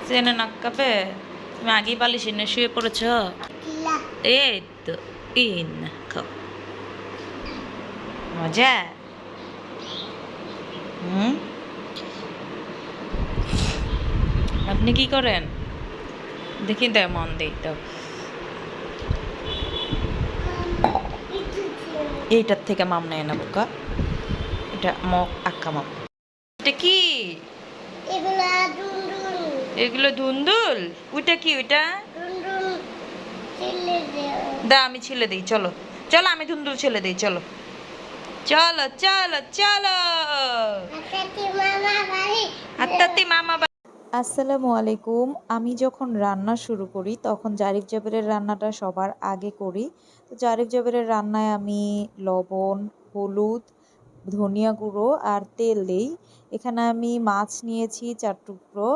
চেনে নাক কাঁপে? তুমি আগেই বালিশ এনে শুয়ে পড়েছ? এই তো ইন খাও। মজা। হুম, আপনি কি করেন দেখি? দেয় মন দেই তো। এইটার থেকে মাম নেয় না বোকা, এটা মগ আক্কা মাম। এটা কি? এগুলো ধুন্দুল। ওইটা কি? ওইটা দা আমি ছেলে দিই, চলো চলো, আমি ধুন্দুল ছেলে দিই, চলো চলো চলো চলো। আত্মাতি মামা। আসসালামু আলাইকুম। আমি যখন রান্না শুরু করি তখন জারিফ জাবেরের রান্নাটা সবার আগে করি। তো জারিফ জাবেরের রান্নায় আমি লবণ, হলুদ, ধনিয়া গুঁড়ো আর তেল দিই। এখানে আমি মাছ নিয়েছি 4 টুকরো,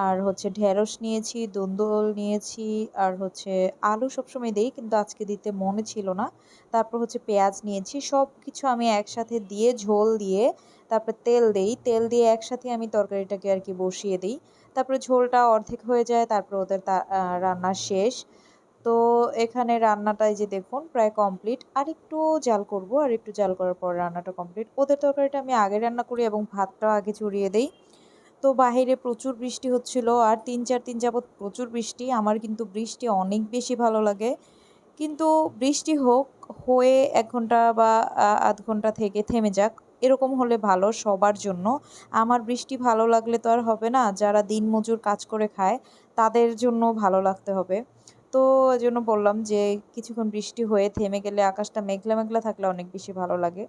আর হচ্ছে ঢেঁড়স নিয়েছি, ধুন্দুল নিয়েছি, আর হচ্ছে আলু সবসময় দেই কিন্তু আজকে দিতে মনে ছিল না। তারপর হচ্ছে পেঁয়াজ নিয়েছি। সব কিছু আমি একসাথে দিয়ে ঝোল দিয়ে তারপর তেল দেই। তেল দিয়ে একসাথে আমি তরকারিটাকে আর কি বসিয়ে দিই। তারপরে ঝোলটা অর্ধেক হয়ে যায়, তারপরে ওদের রান্না শেষ। তো এখানে রান্নাটা এই যে দেখুন প্রায় কমপ্লিট। আরেকটু জাল করব, আর একটু জাল করার পর রান্নাটা কমপ্লিট। ওদের তরকারিটা আমি আগে রান্না করি এবং ভাতটাও আগে চড়িয়ে দেই। তো বাহিরে প্রচুর বৃষ্টি হচ্ছিল, আর 3-4 দিন যাবৎ প্রচুর বৃষ্টি। আমার কিন্তু বৃষ্টি অনেক বেশি ভালো লাগে। কিন্তু বৃষ্টি হোক, হয়ে 1 ঘন্টা বা আধ ঘন্টা থেকে থেমে যাক, এরকম হলে ভালো সবার জন্য। আমার বৃষ্টি ভালো লাগলে তো আর হবে না, যারা দিনমজুর কাজ করে খায় তাদের জন্য ভালো লাগতে হবে। তো এজন্য বললাম যে কিছুক্ষণ বৃষ্টি হয়ে থেমে গেলে, আকাশটা মেঘলা মেঘলা থাকলে অনেক বেশি ভালো লাগে।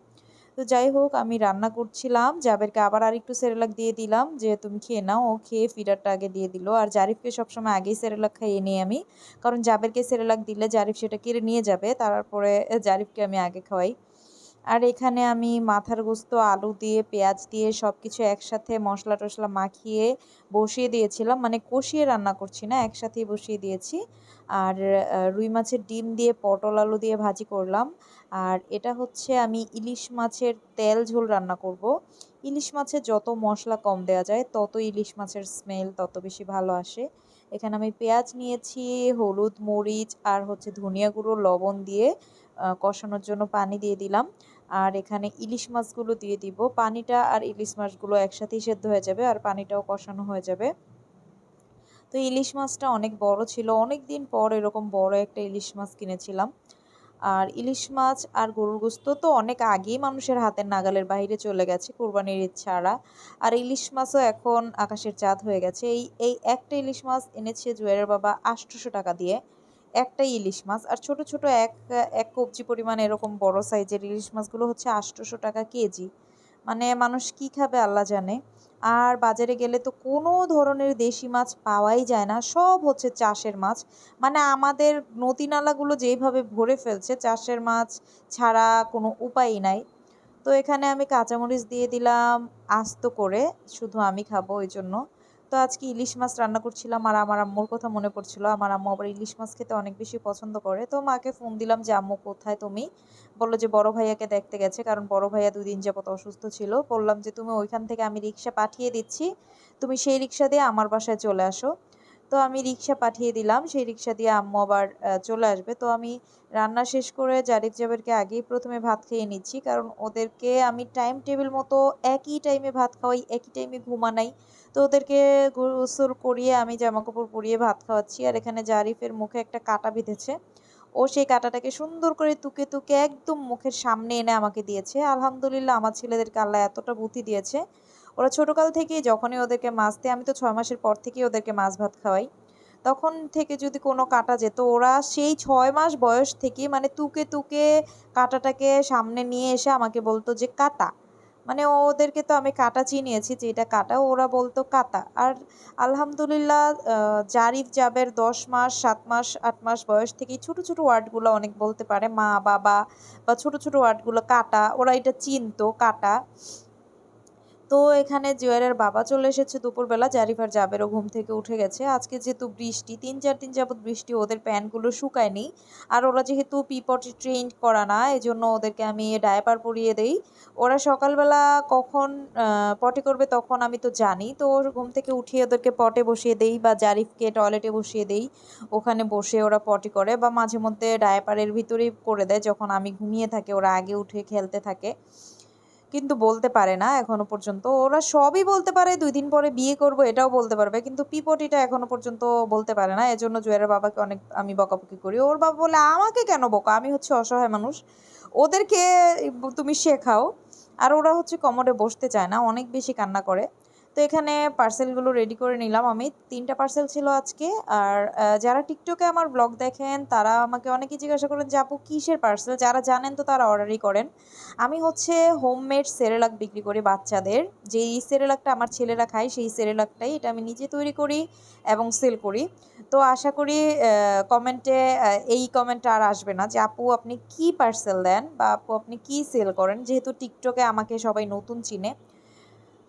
তো যাই হোক, আমি রান্না করছিলাম, জাবেরকে আবার আরেকটু সেরেলাক দিয়ে দিলাম যে তুমি খেয়ে নাও। ও খেয়ে ফিডারটা আগে দিয়ে দিল। আর জারিফকে সবসময় আগেই সেরেলাক খাইয়ে নিই আমি, কারণ জাবেরকে সেরেলাক দিলে জারিফ সেটা কেড়ে নিয়ে যাবে, তারপরে জারিফকে আমি আগে খাওয়াই। আর এখানে আমি মাথার গোস্ত আলু দিয়ে পেঁয়াজ দিয়ে সব কিছু একসাথে মশলা টশলা মাখিয়ে বসিয়ে দিয়েছিলাম, মানে কষিয়ে রান্না করছি না, একসাথেই বসিয়ে দিয়েছি। আর রুই মাছের ডিম দিয়ে পটল আলু দিয়ে ভাজি করলাম। আর এটা হচ্ছে আমি ইলিশ মাছের তেল ঝোল রান্না করব। ইলিশ মাছে যত মশলা কম দেওয়া যায় তত ইলিশ মাছের স্মেল তত বেশি ভালো আসে। এখানে আমি পেঁয়াজ নিয়েছি, হলুদ মরিচ আর হচ্ছে ধনিয়া গুঁড়ো লবণ দিয়ে কষানোর জন্য পানি দিয়ে দিলাম। আর এখানে ইলিশ মাছগুলো দিয়ে দিব। পানিটা আর ইলিশ মাছগুলো একসাথেই সেদ্ধ হয়ে যাবে, আর পানিটাও কষানো হয়ে যাবে। তো ইলিশ মাছটা অনেক বড় ছিল, অনেক দিন পর এরকম বড় একটা ইলিশ মাছ কিনেছিলাম। আর ইলিশ মাছ আর গরুর গোস্ত তো অনেক আগেই মানুষের হাতের নাগালের বাইরে চলে গেছে কোরবানির ঈদ ছাড়া। আর ইলিশ মাছও এখন আকাশের চাঁদ হয়ে গেছে। এই এই একটা ইলিশ মাছ এনেছে জুয়েলের বাবা 800 টাকা দিয়ে, একটাই ইলিশ মাছ। আর ছোট ছোট এক এক কবজি পরিমাণ এরকম বড় সাইজের ইলিশ মাছগুলো হচ্ছে 800 টাকা কেজি। মানে মানুষ কি খাবে আল্লাহ জানে। আর বাজারে গেলে তো কোনো ধরনের দেশি মাছ পাওয়াই যায় না, সব হচ্ছে চাষের মাছ। মানে আমাদের নদী নালাগুলো যেইভাবে ভরে ফেলছে, চাষের মাছ ছাড়া কোনো উপায়ই নাই। তো এখানে আমি কাঁচামরিচ দিয়ে দিলাম আস্ত করে, শুধু আমি খাবো ওই জন্য। তো আজকে ইলিশ মাছ রান্না করছিলাম, আর আমার আম্মুর কথা মনে পড়ছিল। আমার আম্মু আবার ইলিশ মাছ খেতে অনেক বেশি পছন্দ করে। তো মাকে ফোন দিলাম যে আম্মু কোথায় তুমি? বললো যে বড় ভাইয়াকে দেখতে গেছে, কারণ বড় ভাইয়া 2 দিন যাবত অসুস্থ ছিল। বললাম যে তুমি ওইখান থেকে আমি রিক্সা পাঠিয়ে দিচ্ছি, তুমি সেই রিক্সা দিয়ে আমার বাসায় চলে আসো। তো আমি রিক্সা পাঠিয়ে দিলাম, সেই রিক্সা দিয়ে আম্মু আবার চলে আসবে। তো আমি রান্না শেষ করে জারিফ জাবেরকে আগেই প্রথমে ভাত খেয়ে নিচ্ছি, কারণ ওদেরকে আমি টাইম টেবিল মতো একই টাইমে ভাত খাওয়াই, একই টাইমে ঘুমানাই। তো ওদেরকে গোসল করিয়ে আমি জামাকাপড় পরিয়ে ভাত খাওয়াচ্ছি। আর এখানে জারিফের মুখে একটা কাঁটা বিঁধেছে, ও সেই কাঁটাটাকে সুন্দর করে তুকে তুকে একদম মুখের সামনে এনে আমাকে দিয়েছে। আলহামদুলিল্লাহ, আমার ছেলেদেরকে আল্লাহ এতটা বুদ্ধি দিয়েছে। ওরা ছোটকাল থেকেই যখনই ওদেরকে মাছ দেয়, আমি তো 6 মাসের পর থেকেই ওদেরকে মাছ ভাত খাওয়াই, তখন থেকে যদি কোনো কাঁটা যেত, ওরা সেই 6 মাস বয়স থেকেই মানে তুকে তুকে কাঁটাটাকে সামনে নিয়ে এসে আমাকে বলতো যে কাঁটা। মানে ওদেরকে তো আমি কাঁটা চিনিয়েছি যে এটা কাঁটা, ওরা বলতো কাঁটা। আর আলহামদুলিল্লাহ, জারিফ জাবের 10 মাস 7 মাস 8 মাস বয়স থেকেই ছোট ছোট ওয়ার্ডগুলো অনেক বলতে পারে, মা বাবা বা ছোট ছোট ওয়ার্ডগুলো কাঁটা, ওরা এটা চিনতো কাঁটা। তো এখানে জুয়েলের বাবা চলে এসেছে দুপুরবেলা। জারিফ আর জাবেরও ঘুম থেকে উঠে গেছে। আজকে যেহেতু বৃষ্টি ৩-৪ দিন যাবৎ বৃষ্টি, ওদের প্যান্টগুলো শুকায়নি। আর ওরা যেহেতু পটি ট্রেন্ড করা না, এজন্য ওদেরকে আমি ডায়াপার পরিয়ে দেই। ওরা সকালবেলা কখন পটি করবে তখন আমি তো জানি। তো ঘুম থেকে উঠিয়ে ওদেরকে পটে বসিয়ে দেই বা জারিফকে টয়লেটে বসিয়ে দেই। ওখানে বসে ওরা পটি করে বা মাঝে মধ্যে ডায়াপারের ভিতরেই করে দেয় যখন আমি ঘুমিয়ে থাকি, ওরা আগে উঠে খেলতে থাকে। কিন্তু বলতে পারে না এখনো পর্যন্ত। ওরা সবই বলতে পারে, ২ দিন পরে বিয়ে করব এটাও বলতে পারবে। কিন্তু পিপটিটা এখনো পর্যন্ত বলতে পারে না। এজন্য জুয়েলের বাবাকে অনেক আমি বকাবকি করি। ওর বাবা বলে, "আমাকে কেন বকা? আমি হচ্ছে অসহায় মানুষ। ওদেরকে তুমি শেখাও।" আর ওরা হচ্ছে কমোডে বসতে চায় না, অনেক বেশি কান্না করে। তো এখানে পার্সেলগুলো রেডি করে নিলাম আমি। ৩ টা পার্সেল ছিল আজকে। আর যারা টিকটকে আমার ব্লগ দেখেন তারা আমাকে অনেকেই জিজ্ঞাসা করেন যে, "আপু কিসের পার্সেল?" যারা জানেন তো তারা অর্ডারই করেন। আমি হচ্ছে হোমমেড সেরেলাক বিক্রি করি বাচ্চাদের। যেই সেরেলাকটা আমার ছেলেরা খায় সেই সেরেলাকটাই। এটা আমি নিজে তৈরি করি এবং সেল করি। তো আশা করি কমেন্টে এই কমেন্টটা আর আসবে না যে, "আপু আপনি কি পার্সেল দেন?" বা "আপু আপনি কি সেল করেন?" যেহেতু টিকটকে আমাকে সবাই নতুন চিনে।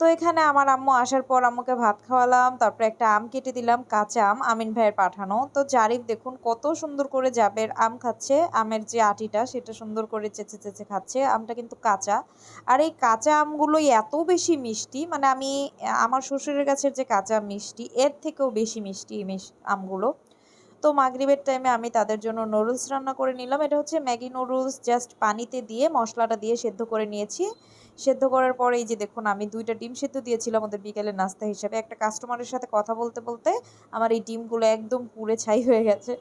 তো এখানে আমার আম্মু আসার পর আম্মুকে ভাত খাওয়ালাম। তারপরে একটা আম কেটে দিলাম, কাঁচা আম, আমিন ভাইয়ের পাঠানো। তো জারিফ দেখুন কত সুন্দর করে জাবের আম খাচ্ছে। আমের যে আটিটা সেটা সুন্দর করে চেঁচে, চেঁচে খাচ্ছে। আমটা কিন্তু কাঁচা। আর এই কাঁচা আমগুলোই এত বেশি মিষ্টি, মানে আমি আমার শ্বশুরের গাছের যে কাঁচা মিষ্টি এর থেকেও বেশি মিষ্টি এই আমগুলো। তো মাগরিবের টাইমে আমি তাদের জন্য নুডলস রান্না করে নিলাম। এটা হচ্ছে ম্যাগি নুডলস, জাস্ট পানিতে দিয়ে মশলাটা দিয়ে সেদ্ধ করে নিয়েছি। সেদ্ধ করার পরে এই যে দেখুন আমি ২ টা ডিম সেদ্ধ দিয়েছিলাম ওদের বিকেলের নাস্তা হিসেবে। একটা কাস্টমারের সাথে কথা বলতে, বলতে আমার এই ডিমগুলো একদম পুড়ে ছাই হয়ে গেছে।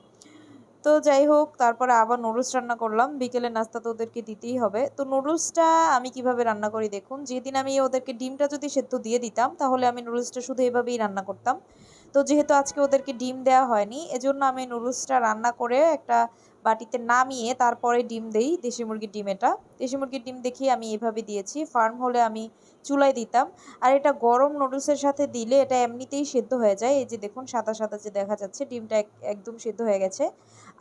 তো যাই হোক, তারপরে আবার নুডলস রান্না করলাম। বিকেলের নাস্তা তো ওদেরকে দিতেই হবে। তো নুডলসটা আমি কিভাবে রান্না করি দেখুন। যেদিন আমি ওদেরকে ডিমটা যদি সেদ্ধ দিয়ে দিতাম তাহলে আমি নুডলসটা শুধু এভাবেই রান্না করতাম। তো যেহেতু আজকে ওদেরকে ডিম দেওয়া হয়নি, এজন্য আমি নুডলসটা রান্না করে একটা বাটিতে নামিয়ে তারপরে ডিম দেই। দেশি মুরগির ডিম এটা। দেশি মুরগির ডিম দেখিয়ে আমি এভাবে দিয়েছি। ফার্ম হলে আমি চুলায় দিতাম। আর এটা গরম নুডলসের সাথে দিলে এটা এমনিতেই সেদ্ধ হয়ে যায়। এই যে দেখুন সাদা, সাদা যে দেখা যাচ্ছে ডিমটা একদম সেদ্ধ হয়ে গেছে।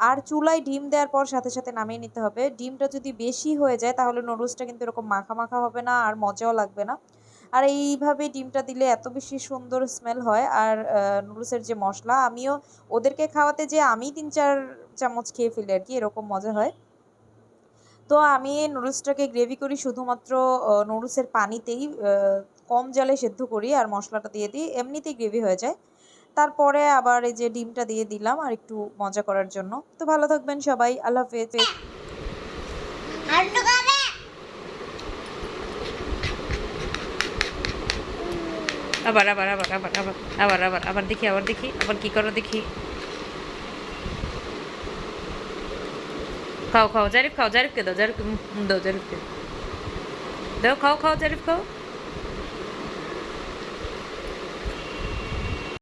আর চুলায় ডিম দেওয়ার পর সাথে, সাথে নামিয়ে নিতে হবে। ডিমটা যদি বেশি হয়ে যায় তাহলে নুডলসটা কিন্তু এরকম মাখা, মাখা হবে না আর মজাও লাগবে না। আর এইভাবে ডিমটা দিলে এত বেশি সুন্দর স্মেল হয়। আর নুডলসের যে মসলা, আমিও ওদেরকে খাওয়াতে যেয়ে আমি ৩-৪ চামচ খেয়ে ফেলি আরকি, এরকম মজা হয়। তো আমি নুডলসটাকে গ্রেভি করি শুধুমাত্র নুডলসের পানিতেই, কম জালে সেদ্ধ করি আর মসলাটা দিয়ে দিই। এমনিতেই গ্রেভি হয়ে যায়। তারপরে আবার এই যে ডিমটা দিয়ে দিলাম আর একটু মজা করার জন্য। তো ভালো থাকবেন সবাই। আল্লাহ হাফেজ। আবার আবার আবার আবার আবার আবার আবার আবার দেখি আবার দেখি আবার কি করো দেখি। খাও খাও জারিফ খাও, জারিফকে দাও, জারিফকে দাও, জারিফকে দাও, খাও খাও জারিফ খাও।